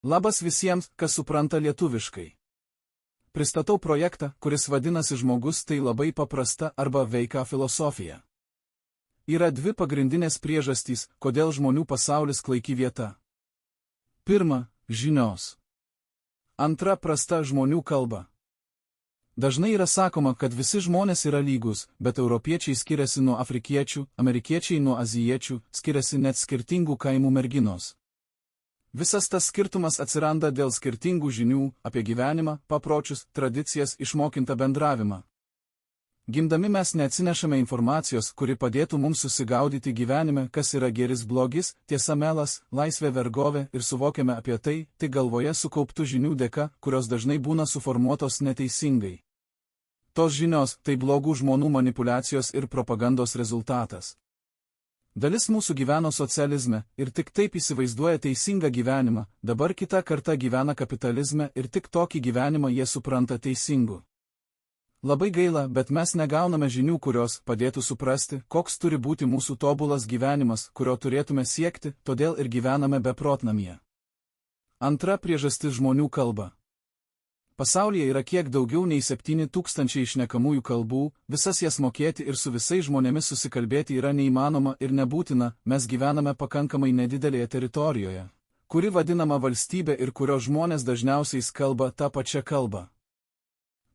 Labas visiems, kas supranta lietuviškai. Pristatau projektą, kuris vadinasi Žmogus tai labai paprasta arba veika filosofija. Yra dvi pagrindinės priežastys, kodėl žmonių pasaulis klaiki vieta. Pirma, žinios. Antra, prasta žmonių kalba. Dažnai yra sakoma, kad visi žmonės yra lygus, bet europiečiai skiriasi nuo afrikiečių, amerikiečiai nuo azijiečių, skiriasi net skirtingų kaimų merginos. Visas tas skirtumas atsiranda dėl skirtingų žinių apie gyvenimą, papročius, tradicijas, išmokintą bendravimą. Gimdami mes neatsinešame informacijos, kuri padėtų mums susigaudyti gyvenime, kas yra gėris blogis, tiesa melas, laisvė vergovė ir suvokiame apie tai, tik galvoje sukauptų žinių dėka, kurios dažnai būna suformuotos neteisingai. Tos žinios tai blogų žmonių manipulacijos ir propagandos rezultatas. Dalis mūsų gyveno socializme ir tik taip įsivaizduoja teisingą gyvenimą, dabar kita karta gyvena kapitalizme ir tik tokį gyvenimą jie supranta teisingu. Labai gaila, bet mes negauname žinių, kurios padėtų suprasti, koks turi būti mūsų tobulas gyvenimas, kurio turėtume siekti, todėl ir gyvename beprotnamyje. Antra priežastis - žmonių kalba. Pasaulyje yra kiek daugiau nei 7000 šnekamųjų kalbų, visas jas mokėti ir su visais žmonėmis susikalbėti yra neįmanoma ir nebūtina, mes gyvename pakankamai nedidelėje teritorijoje, kuri vadinama valstybė ir kurios žmonės dažniausiai kalba tą pačią kalbą.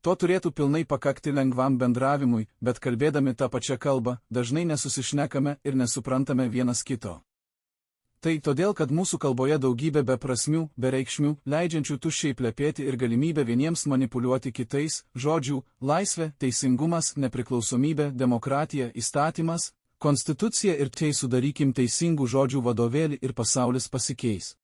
To turėtų pilnai pakakti lengvam bendravimui, bet kalbėdami tą pačią kalbą, dažnai nesusišnekame ir nesuprantame vienas kito. Tai todėl, kad mūsų kalboje daugybė beprasmių, bereikšmių, leidžiančių tuščiai plepėti ir galimybė vieniems manipuliuoti kitais, žodžių, laisvė, teisingumas, nepriklausomybė, demokratija, įstatymas, konstitucija ir tai sudarykim teisingų žodžių vadovėlį ir pasaulis pasikeis.